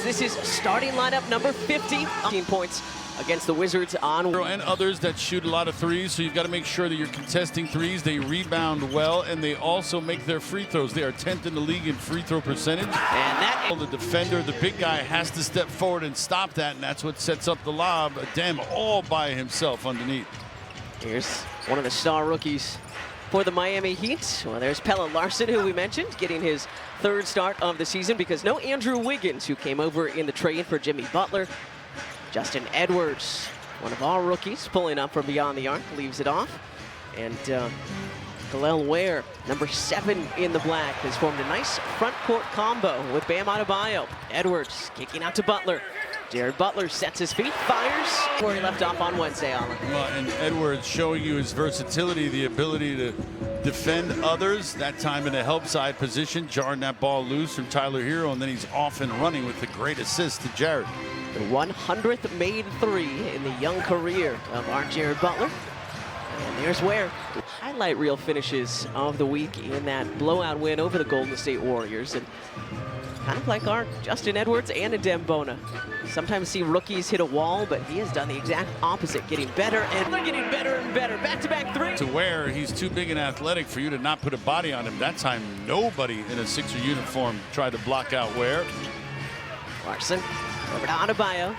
this is starting lineup number 50. 15 points against the Wizards on. And others that shoot a lot of threes, so you've got to make sure that you're contesting threes. They rebound well, and they also make their free throws. They are 10th in the league in free throw percentage. And that the defender, the big guy, has to step forward and stop that, and that's what sets up the lob. Dem all by himself underneath. Here's one of the star rookies for the Miami Heat. Well, there's Pelle Larsson, who we mentioned, getting his third start of the season because no Andrew Wiggins, who came over in the trade for Jimmy Butler. Justin Edwards, one of our rookies, pulling up from beyond the arc, leaves it off. And Kel'el Ware, number 7 in the black, has formed a nice front court combo with Bam Adebayo. Edwards kicking out to Butler. Jared Butler sets his feet, fires where he left off on Wednesday, Alan. Well, and Edwards showing you his versatility, the ability to defend others, that time in a help side position, jarring that ball loose from Tyler Hero, and then he's off and running with the great assist to Jared. The 100th made three in the young career of our Jared Butler. And there's Ware. Highlight reel finishes of the week in that blowout win over the Golden State Warriors. And kind of like our Justin Edwards and Adem Bona. Sometimes see rookies hit a wall, but he has done the exact opposite, getting better and they're getting better and better. Back-to-back three. To Ware, he's too big and athletic for you to not put a body on him. That time, nobody in a Sixer uniform tried to block out Ware. Larsson over to Adebayo.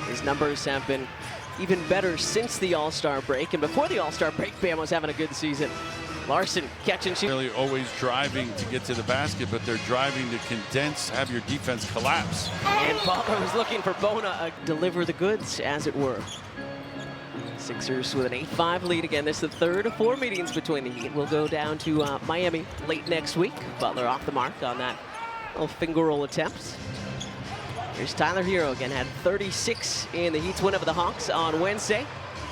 His numbers have been even better since the All-Star break, and before the All-Star break, Bam was having a good season. Larsson catch and shoot. Really always driving to get to the basket, but they're driving to condense, have your defense collapse. And Butler was looking for Bona, deliver the goods, as it were. Sixers with an 8-5 lead. Again, this is the third of 4 meetings between the Heat. We'll go down to Miami late next week. Butler off the mark on that little finger roll attempt. Here's Tyler Hero again, had 36 in the Heat's win over the Hawks on Wednesday.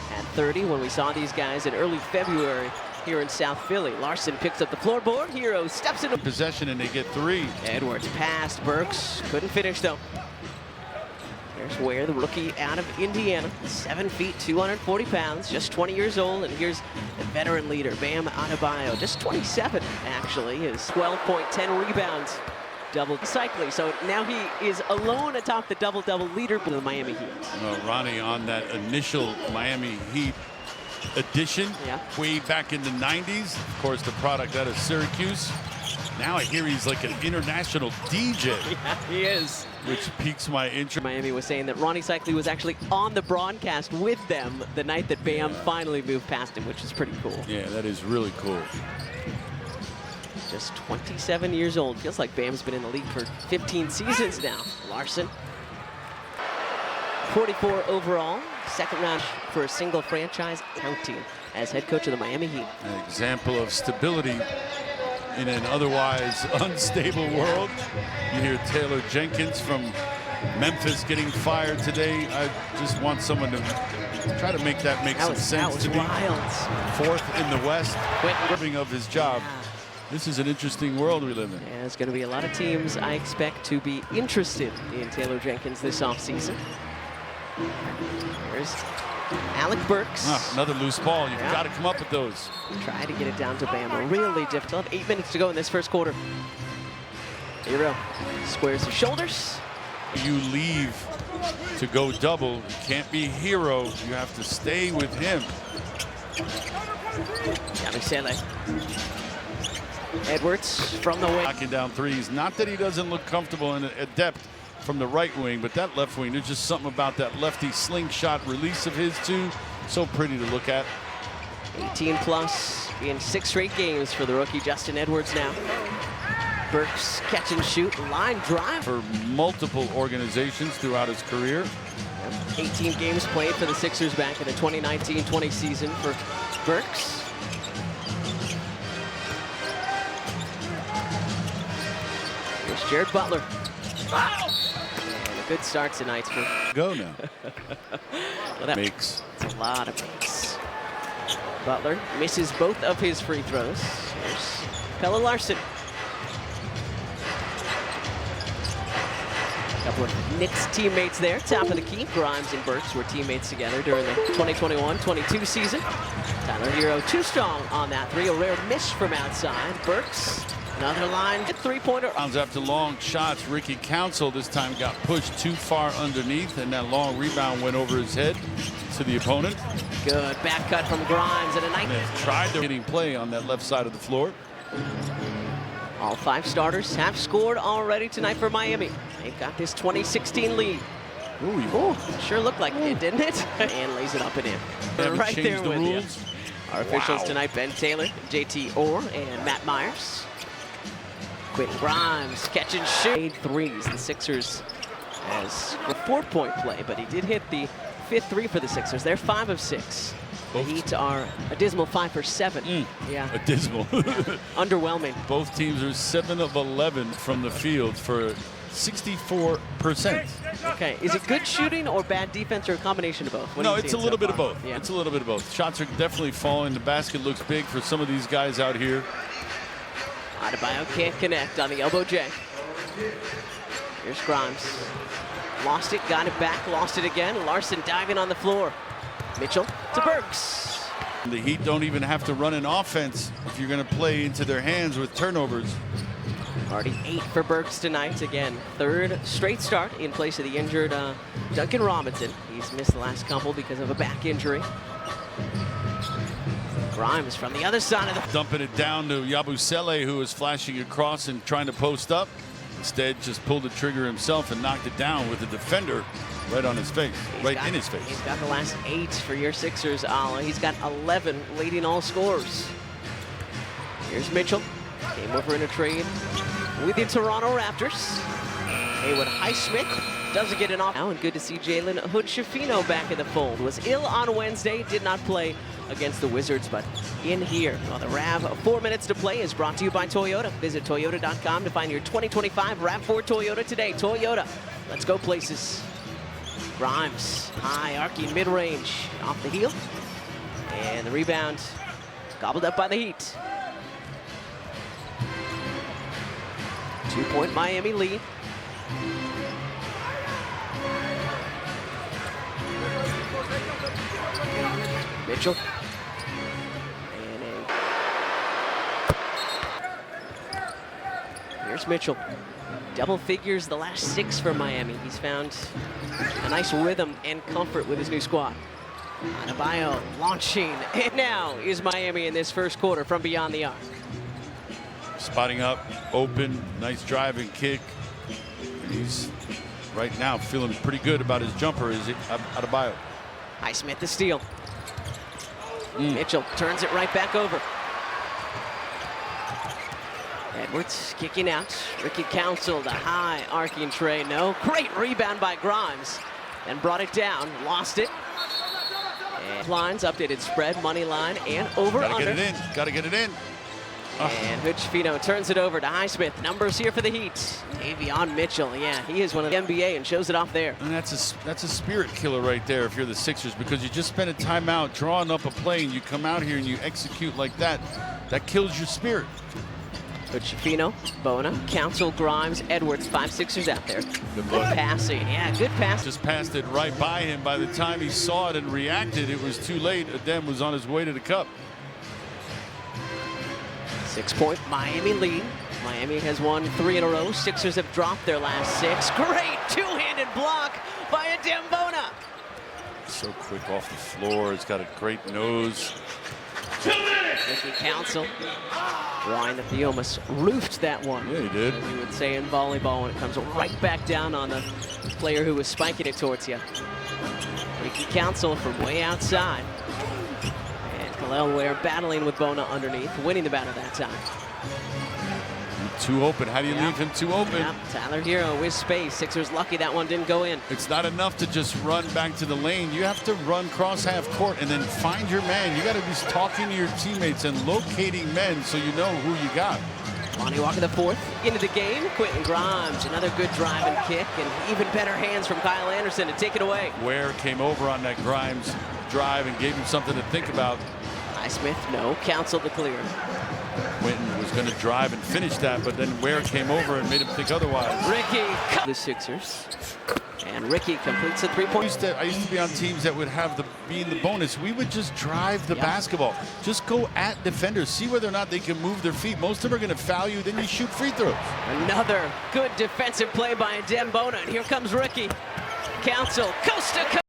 Had 30 when we saw these guys in early February here in South Philly. Larsson picks up the floorboard. Hero steps into possession and they get 3. Edwards passed. Burks couldn't finish though. Here's Ware, the rookie out of Indiana. 7 feet, 240 pounds, just 20 years old. And here's the veteran leader, Bam Adebayo, just 27 actually. His 12.10 rebounds. Double cycling, so now he is alone atop the double-double leader for the Miami Heat. Well, Ronnie, on that initial Miami Heat edition, way back in the 90s, of course, the product out of Syracuse. Now I hear he's like an international DJ. Yeah, he is. Which piques my interest. Miami was saying that Ronnie Cycli was actually on the broadcast with them the night that Bam finally moved past him, which is pretty cool. Yeah, that is really cool. Just 27 years old. Feels like Bam's been in the league for 15 seasons now. Larsson. 44 overall. Second round for a single franchise, counting as head coach of the Miami Heat. An example of stability in an otherwise unstable world. You hear Taylor Jenkins from Memphis getting fired today. I just want someone to try to make that make some sense to me. Wild. 4th in the West, living of his job. This is an interesting world we live in. Yeah, there's going to be a lot of teams I expect to be interested in Taylor Jenkins this offseason. There's Alec Burks. Another loose ball. You've got to come up with those. Try to get it down to Bam. Really difficult. 8 minutes to go in this first quarter. Hero squares the shoulders. You leave to go double. You can't be Hero. You have to stay with him. Yabusele. Edwards from the wing. Knocking down threes. Not that he doesn't look comfortable and adept from the right wing, but that left wing, there's just something about that lefty slingshot release of his too. So pretty to look at. 18 plus in 6 straight games for the rookie Justin Edwards now. Burks catch and shoot, line drive. For multiple organizations throughout his career. 18 games played for the Sixers back in the 2019-20 season for Burks. Here's Jared Butler. Wow! And a good start tonight for... Go now. Well, that makes. It's a lot of makes. Butler misses both of his free throws. Here's Pelle Larsson. A couple of Knicks teammates there, top of the key. Grimes and Burks were teammates together during the 2021-22 season. Tyler Hero too strong on that 3. A rare miss from outside. Burks Another line, three-pointer. After long shots, Ricky Council this time got pushed too far underneath, and that long rebound went over his head to the opponent. Good back cut from Grimes and a night. Tried to hitting play on that left side of the floor. All 5 starters have scored already tonight for Miami. They've got this 2016 lead. Ooh, sure looked like it, didn't it? And lays it up and in. Right there with you. Our officials tonight, Ben Taylor, JT Orr, and Matt Myers. Quentin Grimes, catch and shoot. 3s, the Sixers as a 4-point play, but he did hit the 5th 3 for the Sixers. They're 5 of 6. The Heat are a dismal 5 for 7. Yeah. A dismal. Underwhelming. Both teams are 7 of 11 from the field for 64%. Okay, is it good shooting or bad defense or a combination of both? No, it's a little bit of both. Yeah. It's a little bit of both. Shots are definitely falling. The basket looks big for some of these guys out here. Adebayo can't connect on the elbow J. Here's Grimes. Lost it, got it back, lost it again. Larson diving on the floor. Mitchell to Burks. The Heat don't even have to run an offense if you're going to play into their hands with turnovers. Already 8 for Burks tonight. Again, 3rd straight start in place of the injured Duncan Robinson. He's missed the last couple because of a back injury. Grimes from the other side of the... Dumping it down to Yabusele, who was flashing across and trying to post up. Instead, just pulled the trigger himself and knocked it down with the defender right on his face, in his face. He's got the last 8 for your Sixers, Ala. He's got 11 leading all scorers. Here's Mitchell. Came over in a trade with the Toronto Raptors. Haywood Highsmith doesn't get an off. Now, and good to see Jalen Hood-Schifino back in the fold. Was ill on Wednesday, did not play against the Wizards, but in here. Well, the RAV 4 minutes to play is brought to you by Toyota. Visit Toyota.com to find your 2025 RAV4 Toyota today. Toyota, let's go places. Grimes, high arcing mid-range, off the heel. And the rebound gobbled up by the Heat. 2-point Miami lead. Mitchell. And here's Mitchell. Double figures the last 6 for Miami. He's found a nice rhythm and comfort with his new squad. Adebayo launching. And now is Miami in this first quarter from beyond the arc. Spotting up, open, nice drive and kick. And he's right now feeling pretty good about his jumper, is Adebayo. Highsmith the steal. Mitchell turns it right back over. Edwards kicking out. Ricky Council, the high arcing tray. No, great rebound by Grimes. Then brought it down, lost it. And lines, updated spread, money line, and over Gotta under. get it in, gotta get it in. And Hood-Schifino turns it over to Highsmith. Numbers here for the Heat. Davion Mitchell, yeah, he is one of the NBA and shows it off there. And that's a spirit killer right there if you're the Sixers, because you just spent a timeout drawing up a play and you come out here and you execute like that. That kills your spirit. Hood-Schifino, Bona, Council, Grimes, Edwards, 5 Sixers out there. Good look. Passing, yeah, good pass. Just passed it right by him. By the time he saw it and reacted, it was too late. Adem was on his way to the cup. 6-point Miami lead. Miami has won 3 in a row. Sixers have dropped their last 6. Great two-handed block by Adem Bona. So quick off the floor. He's got a great nose. Ricky Council drawing that he almost roofed that one. Yeah, he did. As you would say in volleyball when it comes right back down on the player who was spiking it towards you. Ricky Council from way outside. And Kel'el Ware battling with Bona underneath, winning the battle that time. Too open. How do you leave him too open? Yep. Tyler Hero with space. Sixers lucky that one didn't go in. It's not enough to just run back to the lane. You have to run cross half court and then find your man. You got to be talking to your teammates and locating men so you know who you got. Lonnie Walker the 4th into the game. Quentin Grimes, another good drive and kick, and even better hands from Kyle Anderson to take it away. Ware came over on that Grimes drive and gave him something to think about. Highsmith, no. Council the clear. Quentin was going to drive and finish that, but then Ware came over and made him think otherwise. Ricky, the Sixers. And Ricky completes a 3-point. I used to be on teams that would have the being the bonus, we would just drive the basketball. Just go at defenders. See whether or not they can move their feet. Most of them are going to foul you. Then you shoot free throws. Another good defensive play by Adem Bona. And here comes rookie Council, coast to coast.